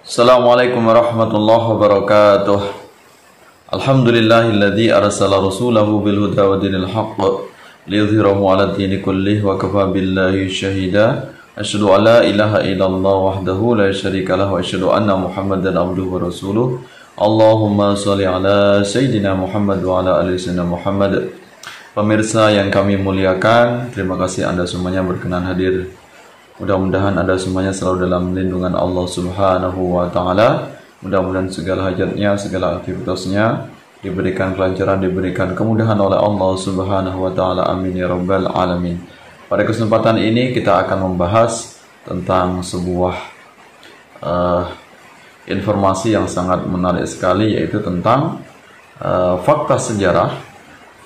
Assalamualaikum warahmatullahi wabarakatuh. Alhamdulillahilladzi arsala rasulahu bil huda wa dinil haqq liyudhhirahu 'ala dini kullih wa kafa billahi syahida. Asyhadu an la ilaha illallah wahdahu la syarika lahu wa asyhadu anna Muhammadan abduhu wa rasuluh. Allahumma shalli ala sayyidina Muhammad wa ala ali sayyidina Muhammad. Pemirsa yang kami muliakan, terima kasih Anda semuanya berkenan hadir. Mudah-mudahan Anda semuanya selalu dalam lindungan Allah Subhanahu wa taala. Mudah-mudahan segala hajatnya, segala aktivitasnya diberikan kelancaran, diberikan kemudahan oleh Allah Subhanahu wa taala. Amin ya rabbal alamin. Pada kesempatan ini kita akan membahas tentang sebuah informasi yang sangat menarik sekali, yaitu tentang fakta sejarah.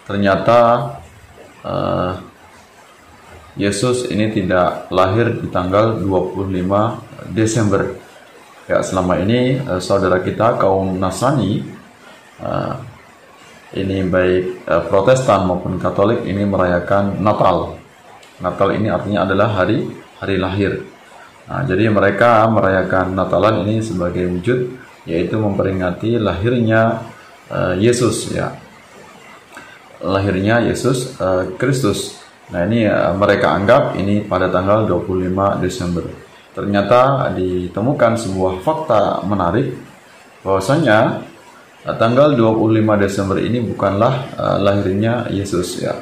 Ternyata Yesus ini tidak lahir di tanggal 25 Desember. Ya, selama ini saudara kita kaum Nasrani, ini baik Protestan maupun Katolik, ini merayakan Natal. Natal ini artinya adalah hari lahir. Nah, jadi mereka merayakan Natalan ini sebagai wujud, yaitu memperingati lahirnya Yesus, ya, lahirnya Yesus Kristus. Nah, ini mereka anggap ini pada tanggal 25 Desember. Ternyata ditemukan sebuah fakta menarik bahwasanya tanggal 25 Desember ini bukanlah lahirnya Yesus, ya.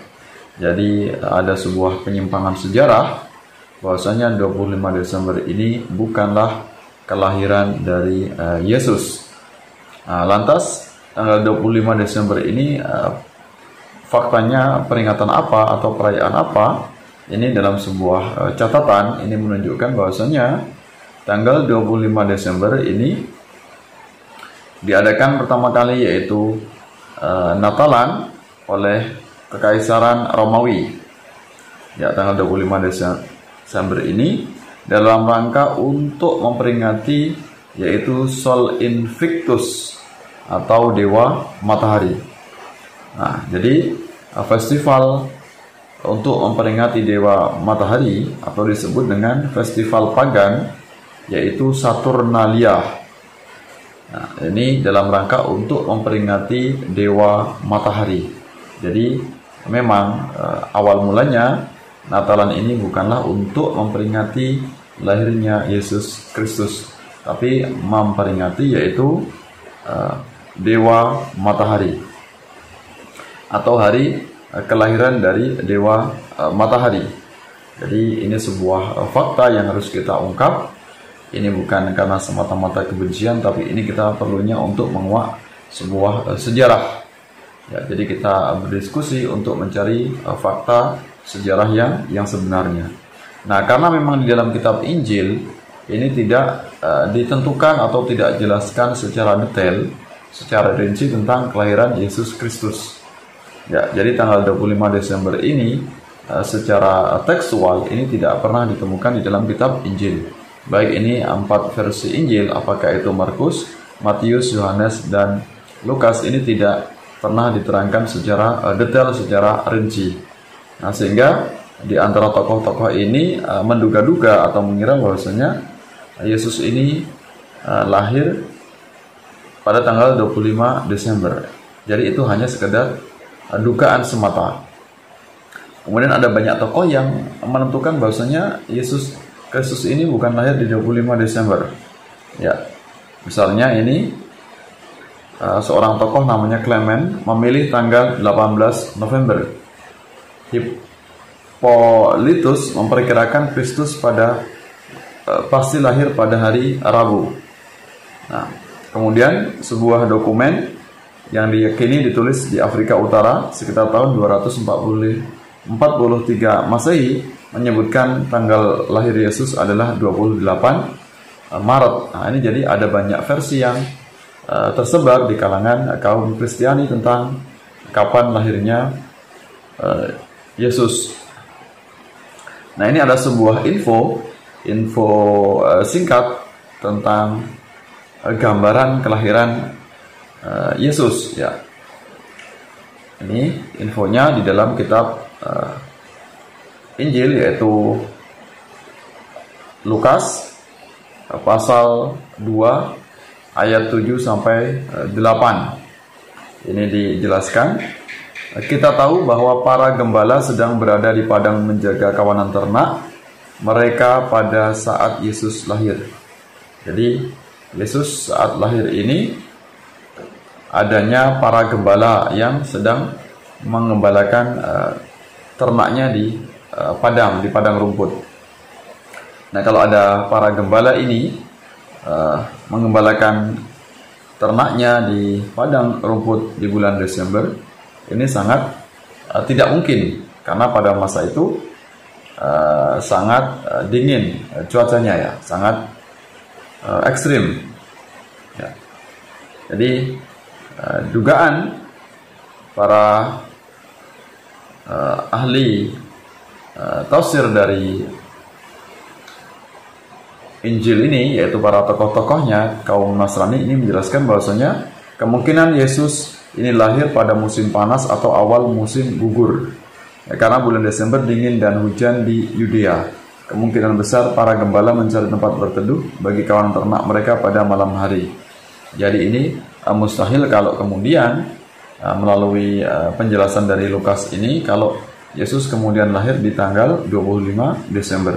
Jadi ada sebuah penyimpangan sejarah bahwasanya 25 Desember ini bukanlah kelahiran dari Yesus. Nah, lantas tanggal 25 Desember ini faktanya peringatan apa atau perayaan apa? Ini dalam sebuah catatan ini menunjukkan bahwasanya tanggal 25 Desember ini diadakan pertama kali, yaitu Natalan oleh Kekaisaran Romawi. Ya, tanggal 25 Desember ini dalam rangka untuk memperingati yaitu Sol Invictus atau Dewa Matahari. Nah, jadi festival untuk memperingati Dewa Matahari atau disebut dengan festival pagan, yaitu Saturnalia. Nah, ini dalam rangka untuk memperingati Dewa Matahari. Jadi memang awal mulanya Natalan ini bukanlah untuk memperingati lahirnya Yesus Kristus, tapi memperingati yaitu Dewa Matahari atau hari kelahiran dari Dewa Matahari. Jadi ini sebuah fakta yang harus kita ungkap. Ini bukan karena semata-mata kebencian, tapi ini kita perlunya untuk menguak sebuah sejarah. Ya, jadi kita berdiskusi untuk mencari fakta sejarah yang sebenarnya. Nah, karena memang di dalam kitab Injil ini tidak ditentukan atau tidak jelaskan secara detail, secara rinci tentang kelahiran Yesus Kristus. Ya, jadi tanggal 25 Desember ini secara tekstual ini tidak pernah ditemukan di dalam kitab Injil. Baik ini 4 versi Injil, apakah itu Markus, Matius, Yohanes, dan Lukas, ini tidak pernah diterangkan secara detail, secara rinci. Nah, sehingga di antara tokoh-tokoh ini menduga-duga atau mengira bahwasanya Yesus ini lahir pada tanggal 25 Desember. Jadi itu hanya sekedar dugaan semata. Kemudian ada banyak tokoh yang menentukan bahwasanya Yesus Kristus ini bukan lahir di 25 Desember. Ya, misalnya ini seorang tokoh namanya Clement memilih tanggal 18 November. Hippolytus memperkirakan Kristus pasti lahir pada hari Rabu. Nah, kemudian sebuah dokumen yang diyakini ditulis di Afrika Utara sekitar tahun 243 Masehi menyebutkan tanggal lahir Yesus adalah 28 Maret. Nah, ini jadi ada banyak versi yang tersebar di kalangan kaum Kristiani tentang kapan lahirnya Yesus. Nah, ini ada sebuah info singkat tentang gambaran kelahiran Yesus, ya. Ini infonya di dalam kitab Injil, yaitu Lukas pasal 2 ayat 7 sampai 8. Ini dijelaskan, kita tahu bahwa para gembala sedang berada di padang menjaga kawanan ternak mereka pada saat Yesus lahir. Jadi Yesus saat lahir ini adanya para gembala yang sedang mengembalakan ternaknya di padang rumput. Nah, kalau ada para gembala ini mengembalakan ternaknya di padang rumput di bulan Desember, ini sangat tidak mungkin, karena pada masa itu sangat dingin cuacanya, ya, sangat ekstrim. Ya. Jadi dugaan para ahli tafsir dari Injil ini, yaitu para tokoh-tokohnya kaum Nasrani ini, menjelaskan bahwasanya kemungkinan Yesus ini lahir pada musim panas atau awal musim gugur, ya, karena bulan Desember dingin dan hujan di Yudea. Kemungkinan besar para gembala mencari tempat berteduh bagi kawan ternak mereka pada malam hari. Jadi ini mustahil kalau kemudian melalui penjelasan dari Lukas ini, kalau Yesus kemudian lahir di tanggal 25 Desember.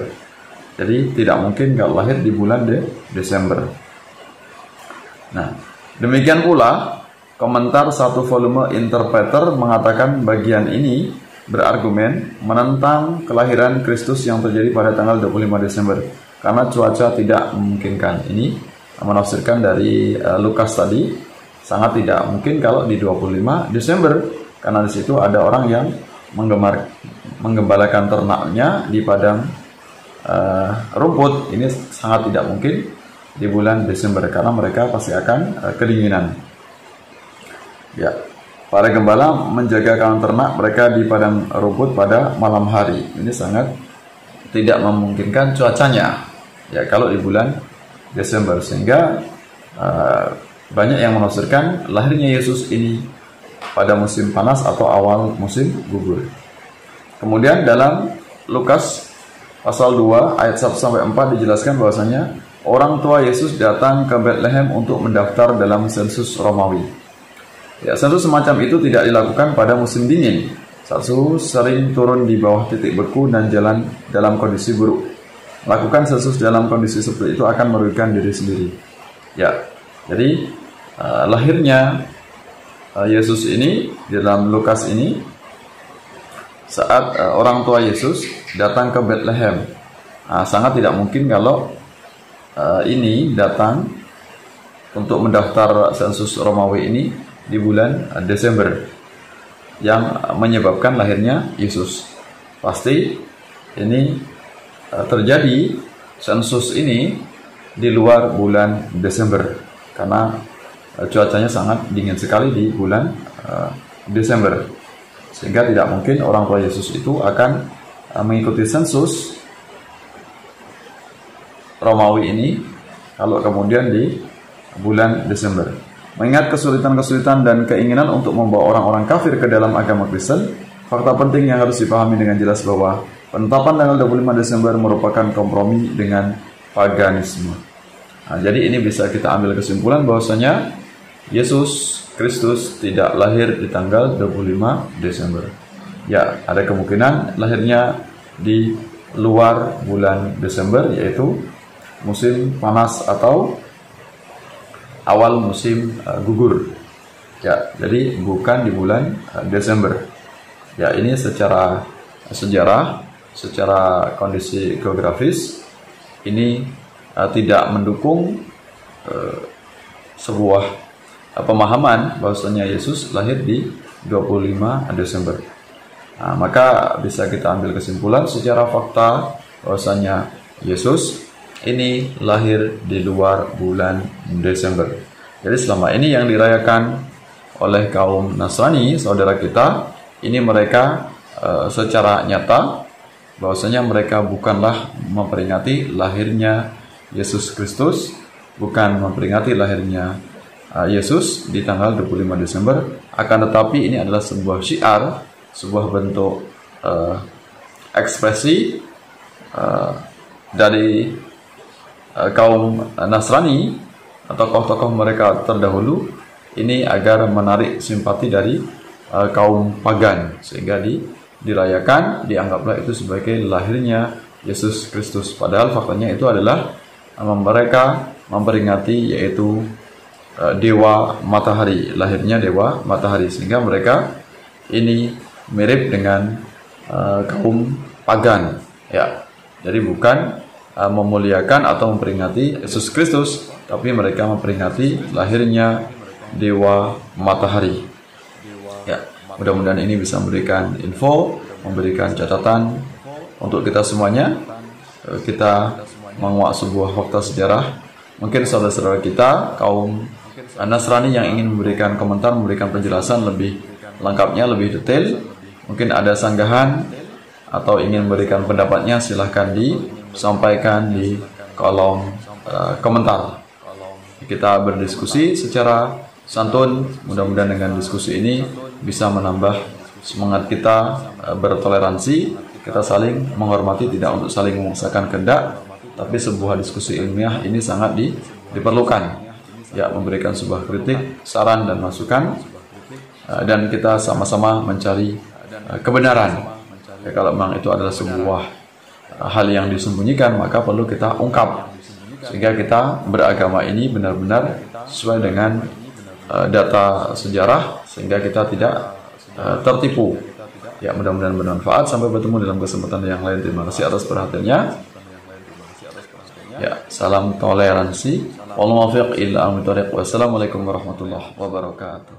Jadi tidak mungkin kalau lahir di bulan Desember. Nah, demikian pula komentar satu volume Interpreter mengatakan bagian ini berargumen menentang kelahiran Kristus yang terjadi pada tanggal 25 Desember karena cuaca tidak memungkinkan. Ini menafsirkan dari Lukas tadi, sangat tidak mungkin kalau di 25 Desember karena di situ ada orang yang menggembalakan ternaknya di padang rumput. Ini sangat tidak mungkin di bulan Desember karena mereka pasti akan kedinginan. Ya, para gembala menjaga kawan ternak mereka di padang rumput pada malam hari. Ini sangat tidak memungkinkan cuacanya, ya, kalau di bulan Desember, sehingga banyak yang menafsirkan lahirnya Yesus ini pada musim panas atau awal musim gugur. Kemudian dalam Lukas pasal 2 ayat 1 sampai 4 dijelaskan bahwasanya orang tua Yesus datang ke Bethlehem untuk mendaftar dalam sensus Romawi. Ya, sensus semacam itu tidak dilakukan pada musim dingin. Sensus sering turun di bawah titik beku dan jalan dalam kondisi buruk. Melakukan sensus dalam kondisi seperti itu akan merugikan diri sendiri. Ya, jadi lahirnya Yesus ini di dalam Lukas ini saat orang tua Yesus datang ke Bethlehem. Sangat tidak mungkin kalau ini datang untuk mendaftar sensus Romawi ini di bulan Desember yang menyebabkan lahirnya Yesus. Pasti ini terjadi sensus ini di luar bulan Desember karena cuacanya sangat dingin sekali di bulan Desember, sehingga tidak mungkin orang tua Yesus itu akan mengikuti sensus Romawi ini kalau kemudian di bulan Desember. Mengingat kesulitan-kesulitan dan keinginan untuk membawa orang-orang kafir ke dalam agama Kristen, fakta penting yang harus dipahami dengan jelas bahwa penetapan tanggal 25 Desember merupakan kompromi dengan paganisme. Jadi ini bisa kita ambil kesimpulan bahwasanya Yesus Kristus tidak lahir di tanggal 25 Desember. Ya, ada kemungkinan lahirnya di luar bulan Desember, yaitu musim panas atau awal musim gugur. Ya, jadi bukan di bulan Desember. Ya, ini secara sejarah, secara kondisi geografis ini tidak mendukung sebuah pemahaman bahwasanya Yesus lahir di 25 Desember. Maka bisa kita ambil kesimpulan secara fakta bahwasanya Yesus ini lahir di luar bulan Desember. Jadi selama ini yang dirayakan oleh kaum Nasrani, saudara kita, ini mereka secara nyata bahwasanya mereka bukanlah memperingati lahirnya Yesus Kristus, bukan memperingati lahirnya Yesus di tanggal 25 Desember, akan tetapi ini adalah sebuah syiar, sebuah bentuk ekspresi dari kaum Nasrani atau tokoh-tokoh mereka terdahulu ini agar menarik simpati dari kaum pagan, sehingga dirayakan, dianggaplah itu sebagai lahirnya Yesus Kristus. Padahal faktanya itu adalah mereka memperingati yaitu dewa matahari, lahirnya dewa matahari, sehingga mereka ini mirip dengan kaum pagan, ya. Jadi bukan memuliakan atau memperingati Yesus Kristus, tapi mereka memperingati lahirnya dewa matahari. Ya, mudah-mudahan ini bisa memberikan info, memberikan catatan untuk kita semuanya. Kita menguak sebuah fakta sejarah. Mungkin saudara-saudara kita kaum Nasrani yang ingin memberikan komentar, memberikan penjelasan lebih lengkapnya, lebih detail, mungkin ada sanggahan atau ingin memberikan pendapatnya, silahkan disampaikan di kolom komentar. Kita berdiskusi secara santun. Mudah-mudahan dengan diskusi ini bisa menambah semangat kita bertoleransi, kita saling menghormati, tidak untuk saling memaksakan kehendak, tapi sebuah diskusi ilmiah ini sangat diperlukan, ya, memberikan sebuah kritik, saran dan masukan, dan kita sama-sama mencari kebenaran. Ya, kalau memang itu adalah sebuah hal yang disembunyikan, maka perlu kita ungkap sehingga kita beragama ini benar-benar sesuai dengan data sejarah, sehingga kita tidak tertipu. Ya, mudah-mudahan bermanfaat. Sampai bertemu dalam kesempatan yang lain. Terima kasih atas perhatiannya. Ya, salam toleransi. Wassalamualaikum warahmatullahi wabarakatuh.